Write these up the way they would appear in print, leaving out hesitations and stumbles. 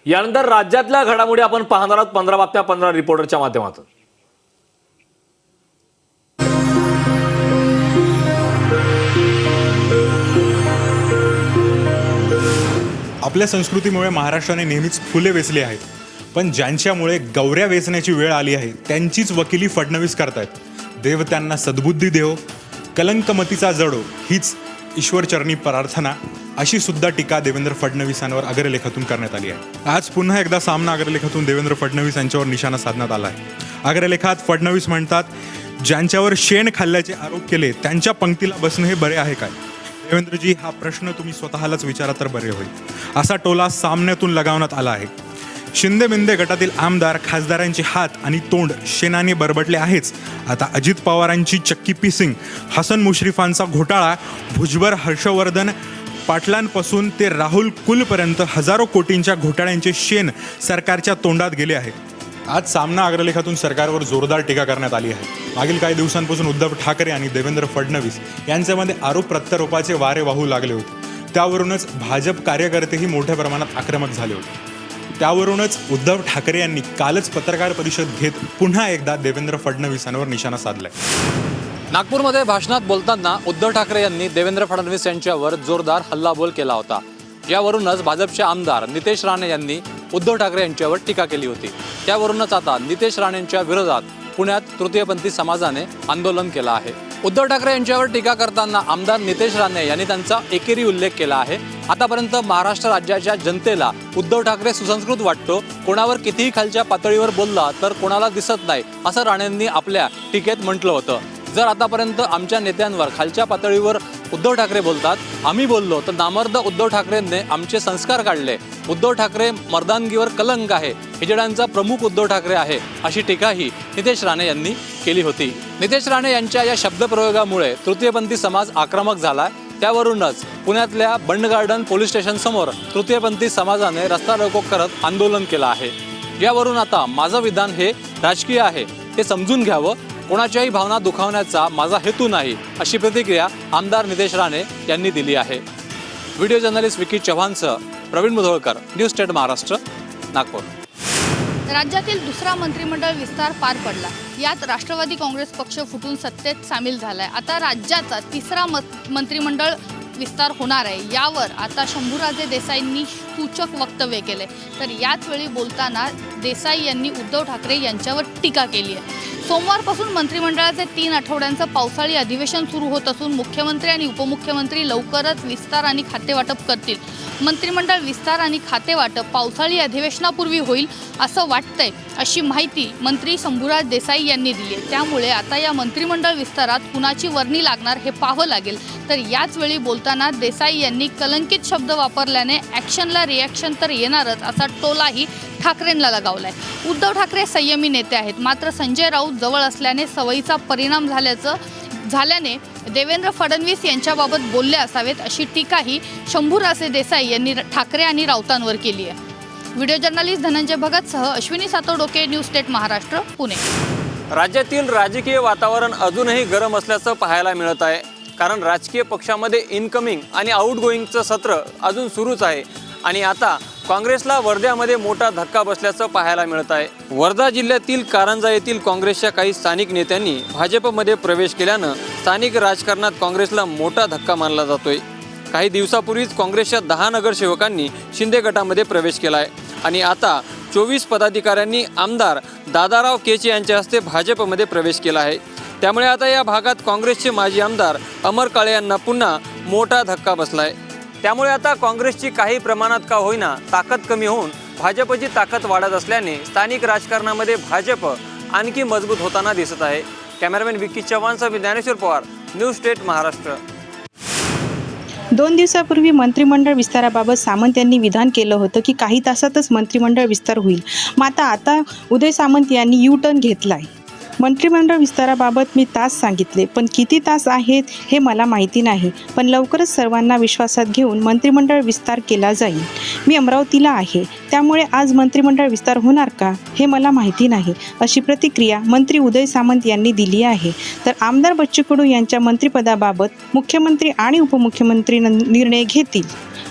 यानंतर राज्यातल्या घडामोडी आपण पाहणार आहोत 15 बातम्या 15 रिपोर्टरच्या माध्यमातून। आपल्या संस्कृतीमुळे महाराष्ट्राने नेहमीच फुले वेचली आहेत, पण ज्यांच्यामुळे गौऱ्या वेचण्याची वेळ आली आहे त्यांचीच वकिली फडणवीस करतायत। देव त्यांना सद्बुद्धी देवो, कलंकमतीचा जडो हीच ईश्वरचरणी प्रार्थना, अशी सुद्धा टीका देवेंद्र फडणवीसांवर अग्रलेखातून करण्यात आली आहे। आज पुन्हा एकदा सामना अग्रलेखातून देवेंद्र फडणवीस यांच्यावर निशाणा साधण्यात आला आहे। अग्रलेखात फडणवीस म्हणतात, ज्यांच्यावर शेण खाल्ल्याचे आरोप केले त्यांच्या पंक्तीला बसणं हे बरे आहे काय? देवेंद्रजी, हा प्रश्न तुम्ही स्वतःलाच विचारा तर बरे होईल, असा टोला सामन्यातून लगावण्यात आला आहे। शिंदे मिंदे गटातील आमदार खासदारांचे हात आणि तोंड शेणाने बरबटले आहेच, आता अजित पवारांची चक्की पिसिंग, हसन मुश्रीफांचा घोटाळा, भुजबळ हर्षवर्धन पाटलांपासून ते राहुल कुलपर्यंत हजारो कोटींच्या घोटाळ्यांचे शेण सरकारच्या तोंडात गेले आहे। आज सामना अग्रलेखातून सरकारवर जोरदार टीका करण्यात आली आहे। मागील काही दिवसांपासून उद्धव ठाकरे आणि देवेंद्र फडणवीस यांच्यामध्ये आरोप प्रत्यारोपाचे वारे वाहू लागले होते। त्यावरूनच भाजप कार्यकर्तेही मोठ्या प्रमाणात आक्रमक झाले होते। त्यावरूनच उद्धव ठाकरे यांनी कालच पत्रकार परिषद घेत पुन्हा एकदा देवेंद्र फडणवीसांवर निशाणा साधलाय। नागपूरमध्ये भाषणात बोलताना उद्धव ठाकरे यांनी देवेंद्र फडणवीस यांच्यावर जोरदार हल्लाबोल केला होता। यावरूनच भाजपचे आमदार नितेश राणे यांनी उद्धव ठाकरे यांच्यावर टीका केली होती। त्यावरूनच आता नितेश राणेंच्या विरोधात पुण्यात तृतीयपंथी समाजाने आंदोलन केलं आहे। उद्धव ठाकरे यांच्यावर टीका करताना आमदार नितेश राणे यांनी त्यांचा एकेरी उल्लेख केला आहे। आतापर्यंत महाराष्ट्र राज्याच्या जनतेला उद्धव ठाकरे सुसंस्कृत वाटतो, कोणावर कितीही खालच्या पातळीवर बोलला तर कोणाला दिसत नाही, असं राणेंनी आपल्या टीकेत म्हटलं होतं। जर आतापर्यंत आमच्या नेत्यांवर खालच्या पातळीवर उद्धव ठाकरे बोलतात, आम्ही बोललो तर नामर्द उद्धव ठाकरेंनी आमचे संस्कार काढले, उद्धव ठाकरे मर्दानगीवर कलंक आहे, हिजड्यांचा प्रमुख उद्धव ठाकरे आहे, अशी टीकाही नितेश राणे यांनी केली होती। नितेश राणे यांच्या या शब्दप्रयोगामुळे तृतीयपंथी समाज आक्रमक झाला। त्यावरूनच पुण्यातल्या बंड गार्डन पोलीस स्टेशन समोर तृतीयपंथी समाजाने रस्ता रोको करत आंदोलन केलं आहे। यावरून आता माझं विधान हे राजकीय आहे, ते समजून घ्यावं, कोणाच्याही भावना दुखावण्याचा माझा हेतू नाही, अशी प्रतिक्रिया आमदार नितेश राणे यांनी दिली आहे। व्हिडिओ जर्नलिस्ट विकी चव्हाणसह प्रवीण मुधोळकर, न्यूज स्टेट महाराष्ट्र, नागपूर। राज्यातील दुसरा मंत्रिमंडळ विस्तार पार पडला। यात राष्ट्रवादी काँग्रेस पक्ष फुटून सत्तेत सामील झालाय। आता राज्याचा तिसरा मंत्रिमंडळ विस्तार होणार आहे। यावर आता शंभूराजे देसाईंनी सूचक वक्तव्य केले। तर याच वेळी बोलताना देसाई यांनी उद्धव ठाकरे यांच्यावर टीका केली आहे। सोमवारपासून मंत्रिमंडळाचे 3 आठवड्यांचं पावसाळी अधिवेशन सुरू होत असून मुख्यमंत्री आणि उपमुख्यमंत्री लवकरच विस्तार आणि खातेवाटप करतील। मंत्रिमंडळ विस्तार आणि खातेवाटप पावसाळी अधिवेशनापूर्वी होईल असं वाटतंय, अशी माहिती मंत्री शंभूराज देसाई यांनी दिली आहे। त्यामुळे आता या मंत्रिमंडळ विस्तारात कुणाची वर्णी लागणार हे पाहावं लागेल। तर याच वेळी बोलताना देसाई यांनी कलंकित शब्द वापरल्याने ॲक्शनला रिॲक्शन तर येणारच, असा टोलाही ठाकरेंना लगावलाय। उद्धव ठाकरे संयमी नेते आहेत, मात्र संजय राऊत जवळ असल्याने सवयीचा परिणाम झाल्याने देवेंद्र फडणवीस यांच्याबाबत बोलले असावेत, अशी टीकाही शंभूराजे देसाई यांनी ठाकरे आणि राऊतांवर केली आहे। व्हिडिओ जर्नलिस्ट धनंजय भगतसह अश्विनी सातोडोके, न्यूज स्टेट महाराष्ट्र, पुणे। राज्यातील राजकीय वातावरण अजूनही गरम असल्याचं पाहायला मिळत आहे, कारण राजकीय पक्षामध्ये इनकमिंग आणि आउटगोईंगचं सत्र अजून सुरूच आहे। आणि आता काँग्रेसला वर्ध्यामध्ये मोठा धक्का बसल्याचं पाहायला मिळत आहे। वर्धा जिल्ह्यातील कारंजा येथील काँग्रेसच्या काही स्थानिक नेत्यांनी भाजपमध्ये प्रवेश केल्यानं स्थानिक राजकारणात काँग्रेसला मोठा धक्का मानला जातोय। काही दिवसापूर्वीच काँग्रेसच्या 10 नगरसेवकांनी शिंदे गटामध्ये प्रवेश केला आहे आणि आता 24 पदाधिकाऱ्यांनी आमदार दादाराव केचे यांच्या हस्ते भाजपमध्ये प्रवेश केला आहे। त्यामुळे आता या भागात काँग्रेसचे माजी आमदार अमर काळे यांना पुन्हा मोठा धक्का बसलाय। त्यामुळे आता काँग्रेसची काही प्रमाणात का होईना ताकद कमी होऊन भाजपची ताकद वाढत असल्याने स्थानिक राजकारणामध्ये भाजप आणखी मजबूत होताना दिसत आहे। कॅमेरामॅन विकी चव्हाणसह ज्ञानेश्वर पवार, न्यूज स्टेट महाराष्ट्र। 2 दिवसापूर्वी मंत्रिमंडळ विस्ताराबाबत सामंत यांनी विधान केलं होतं की काही तासातच मंत्रिमंडळ विस्तार होईल, मात्र आता उदय सामंत यांनी यू टर्न घेतलाय। मंत्रिमंडळ विस्ताराबाबत मी तास सांगितले, पण किती तास आहेत हे मला माहिती नाही, पण लवकरच सर्वांना विश्वासात घेऊन मंत्रिमंडळ विस्तार केला जाईल। मी अमरावतीला आहे, त्यामुळे आज मंत्रिमंडळ विस्तार होणार का हे मला माहिती नाही, अशी प्रतिक्रिया मंत्री उदय सामंत यांनी दिली आहे। तर आमदार बच्चू कडू यांच्या मंत्रिपदाबाबत मुख्यमंत्री आणि उपमुख्यमंत्री निर्णय घेतील।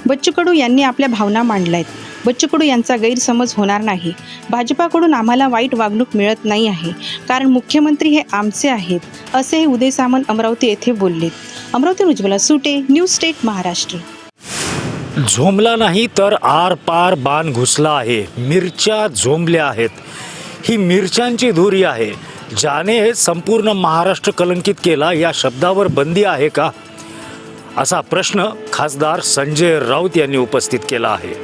बच्चू कडू यांनी आपल्या भावना मांडल्या आहेत। बच्चू कडू यांचा गैरसमज होणार नाही. भाजपाकडून आम्हाला वाईट वागणूक मिळत नाही आहे, कारण मुख्यमंत्री हे आमचे आहेत, असेही उदय सामंत अमरावती येथे बोललेत. अमरावतीहून उज्ज्वला सुटे, न्यूज स्टेट महाराष्ट्र. झोंबला नाही तर आर पार बाण घुसला आहे. मिरच्या झोंबल्या आहेत. ही मिरच्यांची धुरी आहे. ज्याने संपूर्ण महाराष्ट्र कलंकित केला, या शब्दावर बंदी आहे का, असा प्रश्न खासदार संजय राऊत यांनी उपस्थित केला आहे.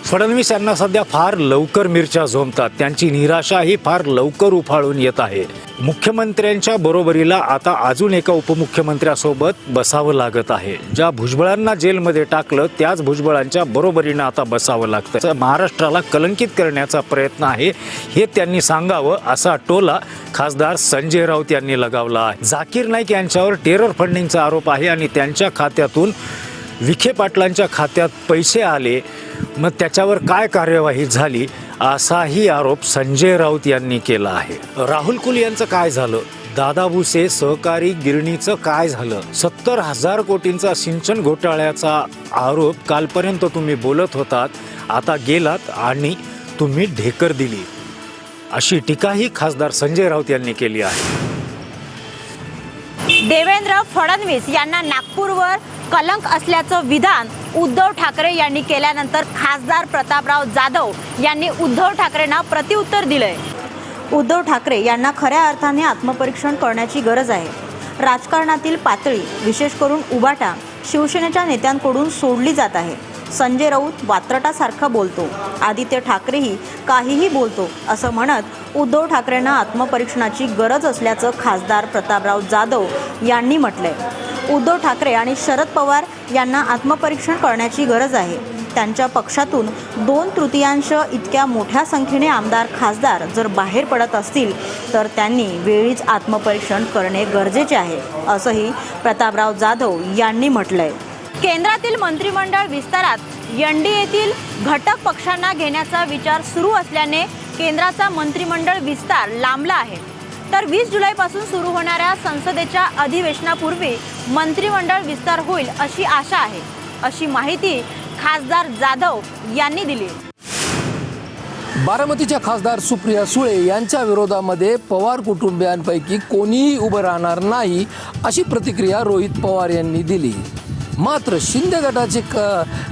फडणवीस यांना सध्या फार लवकर मिरच्या झोंबतात. त्यांची निराशाही फार लवकर उफाळून येत आहे. मुख्यमंत्र्यांच्या बरोबरीला आता अजून एका उपमुख्यमंत्र्यासोबत बसावं लागत आहे. ज्या भुजबळांना जेलमध्ये टाकलं, त्याच भुजबळांच्या बरोबरीनं आता बसावं लागतं. महाराष्ट्राला कलंकित करण्याचा प्रयत्न आहे, हे त्यांनी सांगावं, असा टोला खासदार संजय राऊत यांनी लगावला आहे. झाकीर नाईक यांच्यावर टेरर फंडिंगचा आरोप आहे आणि त्यांच्या खात्यातून विखे पाटलांच्या खात्यात पैसे आले, मग त्याच्यावर काय कार्यवाही झाली, असाही आरोप संजय राऊत यांनी केला आहे. राहुल कुल यांचं काय झालं, दादा भुसे सहकारी गिरणीचं काय झालं, 70,000 कोटींचा सिंचन घोटाळ्याचा आरोप कालपर्यंत तुम्ही बोलत होतात, आता गेलात आणि तुम्ही ढेकर दिली, अशी टीकाही खासदार संजय राऊत यांनी केली आहे. देवेंद्र फडणवीस यांना नागपूरवर कलंक असल्याचं विधान उद्धव ठाकरे यांनी केल्यानंतर खासदार प्रतापराव जाधव यांनी उद्धव ठाकरेंना प्रत्युत्तर दिलंय. उद्धव ठाकरे यांना खऱ्या अर्थाने आत्मपरीक्षण करण्याची गरज आहे. राजकारणातील पातळी, विशेष करून उबाटा, शिवसेनेच्या नेत्यांकडून सोडली जात आहे. संजय राऊत वात्रटासारखा बोलतो, आदित्य ठाकरेही काहीही बोलतो, असं म्हणत उद्धव ठाकरेंना आत्मपरीक्षणाची गरज असल्याचं खासदार प्रतापराव जाधव यांनी म्हटलंय. उद्धव ठाकरे आणि शरद पवार यांना आत्मपरीक्षण करण्याची गरज आहे. त्यांच्या पक्षातून 2/3 इतक्या मोठ्या संख्येने आमदार खासदार जर बाहेर पडत असतील तर त्यांनी वेळीच आत्मपरीक्षण करणे गरजेचे आहे, असंही प्रतापराव जाधव यांनी म्हटलंय. केंद्रातील मंत्रिमंडळ विस्तारात NDAतील घटक पक्षांना घेण्याचा विचार सुरू असल्याने केंद्राचा मंत्रिमंडळ विस्तार लांबला आहे. तर 20 जुलैपासून सुरू होणाऱ्या संसदेच्या अधिवेशनापूर्वी मंत्रिमंडळ विस्तार होईल अशी आशा आहे, अशी माहिती खासदार जाधव यांनी दिली. बारामतीच्या खासदार सुप्रिया सुळे यांच्या विरोधामध्ये पवार कुटुंबियांपैकी कोणीही उभं राहणार नाही, अशी प्रतिक्रिया रोहित पवार यांनी दिली. मात्र शिंदे गटाचे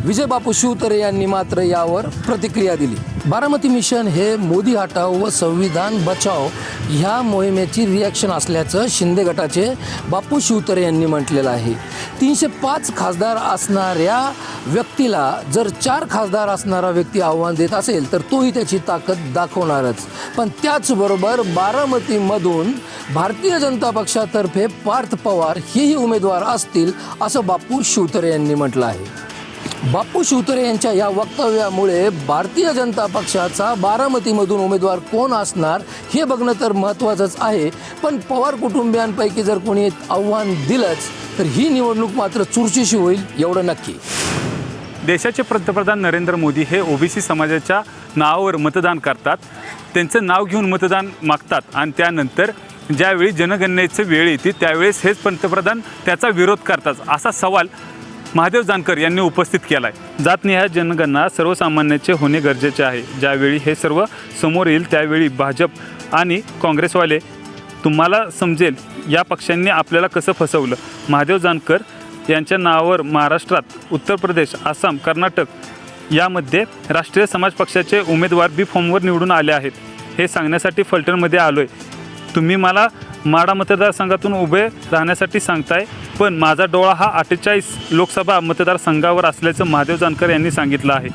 विजयबापू शिवतरे यांनी मात्र यावर प्रतिक्रिया दिली. बारामती मिशन हे मोदी हटाव व संविधान बचाव ह्या मोहिमेची रिॲक्शन असल्याचं शिंदे गटाचे बापू शिवतरे यांनी म्हटलेलं आहे. 305 खासदार असणाऱ्या व्यक्तीला जर 4 खासदार असणारा व्यक्ती आव्हान देत असेल तर तोही त्याची ताकद दाखवणारच. पण त्याचबरोबर बारामतीमधून भारतीय जनता पक्षातर्फे पार्थ पवार हेही उमेदवार असतील, असं बापू शिवतरे यांनी म्हटलं आहे. बापू शिवतरे यांच्या या वक्तव्यामुळे भारतीय जनता पक्षाचा बारामतीमधून उमेदवार कोण असणार हे बघणं तर महत्त्वाचंच आहे. पण पवार कुटुंबियांपैकी जर कोणी आव्हान दिलंच तर ही निवडणूक मात्र चुरशीची होईल, एवढं नक्की. देशाचे पंतप्रधान नरेंद्र मोदी हे OBC समाजाच्या नावावर मतदान करतात. त्यांचं नाव घेऊन मतदान मागतात आणि त्यानंतर ज्यावेळी जनगणनेची वेळ येते त्यावेळेस हेच पंतप्रधान त्याचा विरोध करतात, असा सवाल महादेव जानकर यांनी उपस्थित केला आहे. जातनिहाय जनगणना सर्वसामान्याचे होणे गरजेचे आहे. ज्यावेळी हे सर्व समोर येईल त्यावेळी भाजप आणि काँग्रेसवाले तुम्हाला समजेल या पक्षांनी आपल्याला कसं फसवलं. महादेव जानकर यांच्या नावावर महाराष्ट्रात, उत्तर प्रदेश, आसाम, कर्नाटक यामध्ये राष्ट्रीय समाज पक्षाचे उमेदवार बी फॉर्मवर निवडून आले आहेत. हे सांगण्यासाठी फलटणमध्ये आलो आहे. तुम्ही मला माढा मतदारसंघातून उभे राहण्यासाठी सांगताय, पण माझा डोळा हा 48 लोकसभा मतदारसंघावर असल्याचं महादेव जानकर यांनी सांगितलं आहे.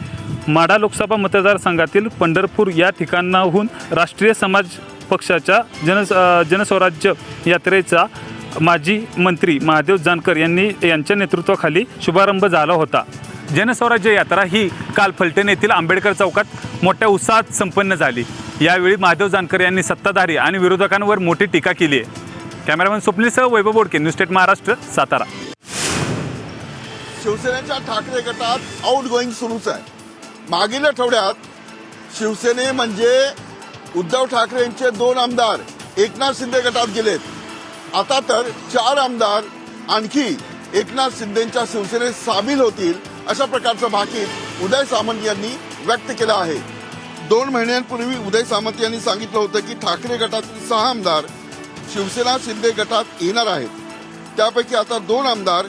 माढा लोकसभा मतदारसंघातील पंढरपूर या ठिकाणाहून राष्ट्रीय समाज पक्षाच्या जनस्वराज्य यात्रेचा माजी मंत्री महादेव जानकर यांच्या नेतृत्वाखाली शुभारंभ झाला होता. जनस्वराज्य यात्रा ही काल फलटण येथील आंबेडकर चौकात मोठ्या उत्साहात संपन्न झाली. यावेळी महादेव जानकर यांनी सत्ताधारी आणि विरोधकांवर मोठी टीका केली आहे. कॅमेरामॅन स्वप्नीलसह वैभव बोडके, न्यूज स्टेट महाराष्ट्र, सातारा. शिवसेनेच्या ठाकरे गटात आउट गोईंग सुरूच आहे. मागील आठवड्यात शिवसेने म्हणजे उद्धव ठाकरे यांचे 2 आमदार एकनाथ शिंदे गटात गेलेत. आता तर 4 आमदार आणखी एकनाथ शिंदेच्या शिवसेनेत सामील होतील, अशा प्रकारचं भाकीत उदय सामंत यांनी व्यक्त केला आहे. 2 महिन्यांपूर्वी उदय सामंत यांनी सांगितलं होतं की ठाकरे गटातील 6 आमदार शिवसेना शिंदे गटात येणार आहेत. त्यापैकी आता 2 आमदार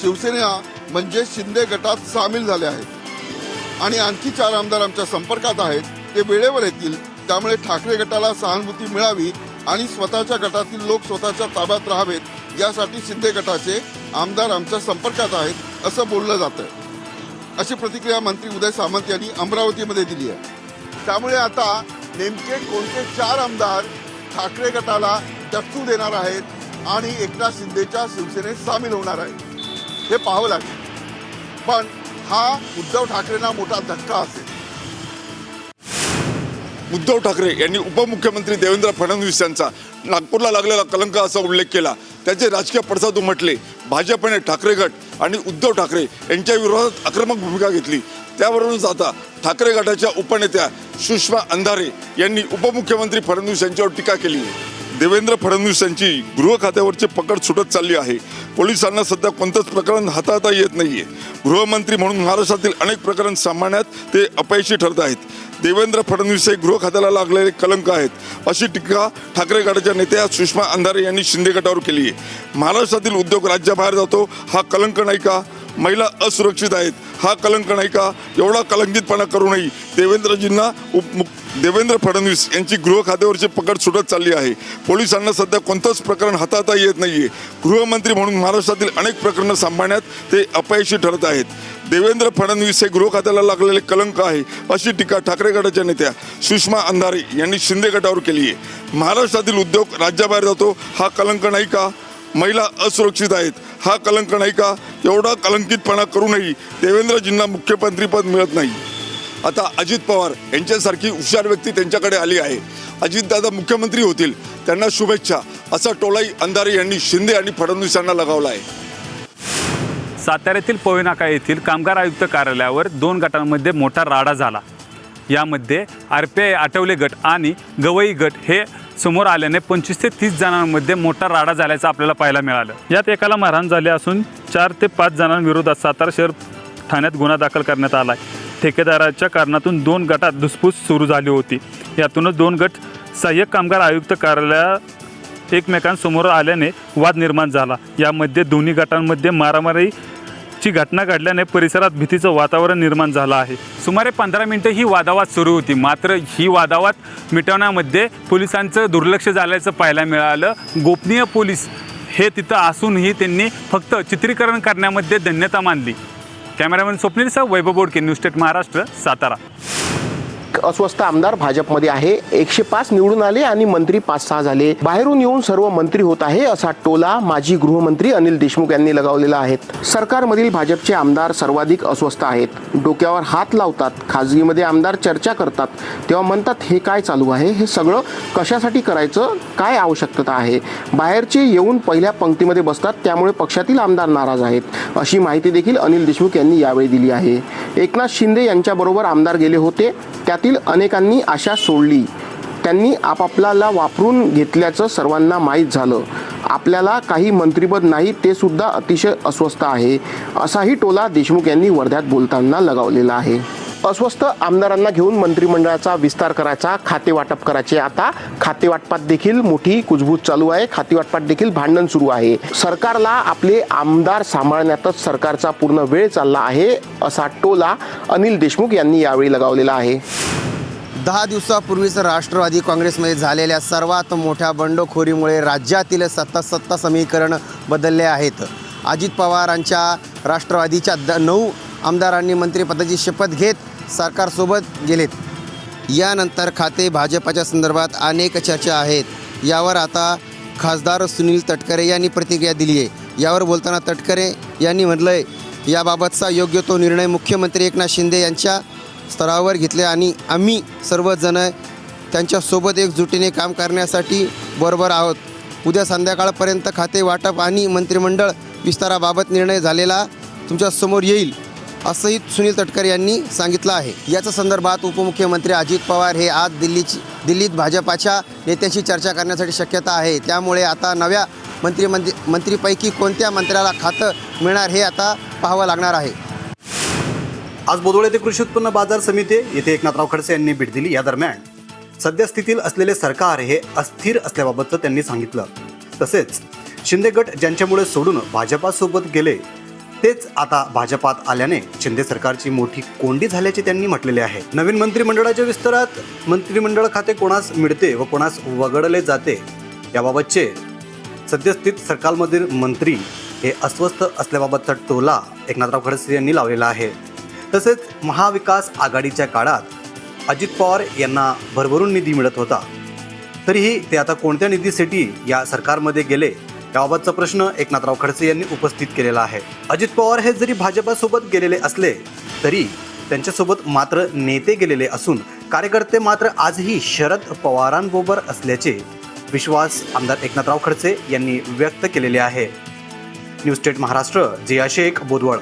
शिवसेना म्हणजे शिंदे गटात सामील झाले आहेत आणि आणखी 4 आमदार आमच्या संपर्कात आहेत. ते वेळेवर येतील. त्यामुळे ठाकरे गटाला सहानुभूती मिळावी आणि स्वतःच्या गटातील लोक स्वतःच्या ताब्यात राहावेत यासाठी शिंदे गटाचे आमदार आमच्या संपर्कात आहेत असं बोललं जातं. अशी प्रतिक्रिया मंत्री उदय सामंत यांनी अमरावतीमध्ये दिली आहे. त्यामुळे आता नेमके कोणते 4 आमदार ठाकरे गटाला टच्चू देणार आहेत आणि एकनाथ शिंदेच्या शिवसेनेत सामील होणार आहेत हे पाहावं लागेल. पण हा उद्धव ठाकरेंना मोठा धक्का असेल. उद्धव ठाकरे यांनी उपमुख्यमंत्री देवेंद्र फडणवीस यांचा नागपूरला लागलेला कलंक असा उल्लेख केला. त्याचे राजकीय पडसाद उमटले. भाजपने ठाकरे गट आणि उद्धव ठाकरे यांच्या विरोधात आक्रमक भूमिका घेतली. त्यावरूनच आता ठाकरे गटाच्या उपनेत्या सुषमा अंधारे यांनी उपमुख्यमंत्री फडणवीस यांच्यावर टीका केली आहे. देवेंद्र फडणवीस यांची गृह खात्यावरची पकड सुटत चालली आहे. पोलिसांना सध्या कोणतंच प्रकरण हाताळता येत नाहीये. गृहमंत्री म्हणून महाराष्ट्रातील अनेक प्रकरण सांभाळण्यात ते अपयशी ठरत आहेत. देवेंद्र फडणवीस हे गृह खात्याला लागलेले कलंक आहेत अशी टीका ठाकरे गटाच्या नेत्या सुषमा अंधारे यांनी शिंदे गटावर केली आहे. महाराष्ट्रातील उद्योग राज्याबाहेर जातो हा कलंक नाही का? महिला असुरक्षित आहेत हा कलंक नाही का? एवढा कलंकितपणा करूनही देवेंद्र फडणवीस यांची गृह खात्यावरची पकड सुटत चालली आहे. पोलिसांना सध्या कोणतंच प्रकरण हाताळता येत नाहीये. गृहमंत्री म्हणून महाराष्ट्रातील अनेक प्रकरणं सांभाळण्यात ते अपयशी ठरत आहेत. देवेंद्र फडणवीस हे गृह खात्याला लागलेले कलंक आहे अशी टीका ठाकरे गटाच्या नेत्या सुषमा अंधारे यांनी शिंदे गटावर केली आहे. महाराष्ट्रातील उद्योग राज्याबाहेर जातो हा कलंक नाही का? महिला असुरक्षित आहेत हा कलंक नाही का? एवढा कलंकितपणा करूनही देवेंद्रजींना मुख्यमंत्रीपद मिळत नाही. आता अजित पवार यांच्यासारखी हुशार व्यक्ती त्यांच्याकडे आली आहे. अजितदादा मुख्यमंत्री होतील त्यांना शुभेच्छा असा टोलाही अंधारे यांनी शिंदे आणि फडणवीस यांना लगावला आहे. साताऱ्यातील पवई नाका येथील कामगार आयुक्त कार्यालयावर 2 गटांमध्ये मोठा राडा झाला. यामध्ये RPI आठवले गट आणि गवई गट हे समोर आल्याने 25 ते 30 जणांमध्ये मोठा राडा झाल्याचं आपल्याला पाहायला मिळालं. यात एकाला मारहाण झाली असून 4 ते 5 जणांविरोधात सातारा शहर ठाण्यात गुन्हा दाखल करण्यात आला आहे. ठेकेदाराच्या कारणातून 2 गटात धुसफूस सुरू झाली होती. यातूनच 2 गट सहाय्यक कामगार आयुक्त कार्यालयात एकमेकांसमोर आल्याने वाद निर्माण झाला. यामध्ये दोन्ही गटांमध्ये मारामारीची घटना घडल्याने परिसरात भीतीचं वातावरण निर्माण झालं आहे. सुमारे 15 मिनिटं ही वादावाद सुरू होती. मात्र ही वादावाद मिटवण्यामध्ये पोलिसांचं दुर्लक्ष झाल्याचं पाहायला मिळालं. गोपनीय पोलीस हे तिथं असूनही त्यांनी फक्त चित्रीकरण करण्यामध्ये धन्यता मानली. कॅमेरामॅन स्वप्नीलसह वैभव बोडके, न्यूज स्टेट महाराष्ट्र, सातारा. अस्वस्थ आमदार भाजपमध्ये आहे. 105 निवडून आले आणि मंत्री 5-6 झाले. बाहेरून येऊन सर्व मंत्री होत आहे असा टोला माजी गृहमंत्री अनिल देशमुख यांनी लगावलेला आहे. सरकारमधील भाजपचे आमदार सर्वाधिक अस्वस्थ आहेत. डोक्यावर हात लावतात. खाजगीमध्ये आमदार चर्चा करतात तेव्हा म्हणतात हे काय चालू आहे? हे सगळं कशासाठी करायचं? काय आवश्यकता आहे? बाहेरचे येऊन पहिल्या पंक्तीमध्ये बसतात त्यामुळे पक्षातील आमदार नाराज आहेत अशी माहिती देखील अनिल देशमुख यांनी यावेळी दिली आहे. एकनाथ शिंदे यांच्याबरोबर आमदार गेले होते. त्यातील अनेकांनी आशा सोडली. त्यांनी आपापल्याला वापरून घेतल्याचं सर्वांना माहीत झालं. आपल्याला काही मंत्रिपद नाही ते सुद्धा अतिशय अस्वस्थ आहे असाही टोला देशमुख यांनी वर्ध्यात बोलताना लगावलेला आहे. अस्वस्थ आमदारांना घेऊन मंत्रिमंडळाचा विस्तार करायचा, खाते वाटप करायचे. आता खाते वाटपात देखील मोठी कुजबूज चालू आहे. खाते वाटपात देखील भांडण सुरू आहे. सरकारला आपले आमदार सांभाळण्यातच सरकारचा पूर्ण वेळ चालला आहे असा टोला अनिल देशमुख यांनी यावेळी लगावलेला आहे. 10 दिवसापूर्वीच राष्ट्रवादी काँग्रेसमध्ये झालेल्या सर्वात मोठ्या बंडखोरीमुळे राज्यातील सत्ता समीकरण बदलले आहेत. अजित पवारांच्या राष्ट्रवादीच्या 9 आमदारांनी मंत्रिपदाची शपथ घेत सरकारसोबत गेलेत. यानंतर खाते भाजपाच्या संदर्भात अनेक चर्चा आहेत. यावर आता खासदार सुनील तटकरे यांनी प्रतिक्रिया दिली आहे. यावर बोलताना तटकरे यांनी म्हटलं आहे याबाबतचा योग्य तो निर्णय मुख्यमंत्री एकनाथ शिंदे यांच्या स्तरावर घेतले आणि आम्ही सर्वजण त्यांच्यासोबत एकजुटीने काम करण्यासाठी बरोबर आहोत. उद्या संध्याकाळपर्यंत खाते वाटप आणि मंत्रिमंडळ विस्ताराबाबत निर्णय झालेला तुमच्यासमोर येईल असंही सुनील तटकरे यांनी सांगितलं आहे. याच्या संदर्भात उपमुख्यमंत्री अजित पवार हे आज दिल्लीत भाजपाच्या नेत्यांशी चर्चा करण्यासाठी शक्यता आहे. त्यामुळे आता नव्या मंत्रीपैकी कोणत्या मंत्र्याला खातं मिळणार हे आता पाहावं लागणार आहे. आज बोदोळ येथे कृषी उत्पन्न बाजार समिती येथे एकनाथराव खडसे यांनी भेट दिली. या दरम्यान सद्यस्थितीत असलेले सरकार हे अस्थिर असल्याबाबतचं त्यांनी सांगितलं. तसेच शिंदे गट ज्यांच्यामुळे सोडून भाजपासोबत गेले तेच आता भाजपात आल्याने शिंदे सरकारची मोठी कोंडी झाल्याचे त्यांनी म्हटलेले आहे. नवीन मंत्रिमंडळाच्या विस्तारात मंत्रिमंडळ खाते कोणास मिळते व कोणास वगळले जाते याबाबतचे सद्यस्थित सरकारमधील मंत्री हे अस्वस्थ असल्याबाबतचा टोला एकनाथराव खडसे यांनी लावलेला आहे. तसेच महाविकास आघाडीच्या काळात अजित पवार यांना भरभरून निधी मिळत होता, तरीही ते आता कोणत्या निधीसाठी या सरकारमध्ये गेले याबाबतचा प्रश्न एकनाथराव खडसे यांनी उपस्थित केलेला आहे. अजित पवार हे जरी भाजपासोबत गेलेले असले तरी त्यांच्यासोबत मात्र नेते गेलेले असून कार्यकर्ते मात्र आजही शरद पवारांबरोबर असल्याचे विश्वास आमदार एकनाथराव खडसे यांनी व्यक्त केलेले आहे. न्यूज स्टेट महाराष्ट्र, जिया शेख, बोदवड.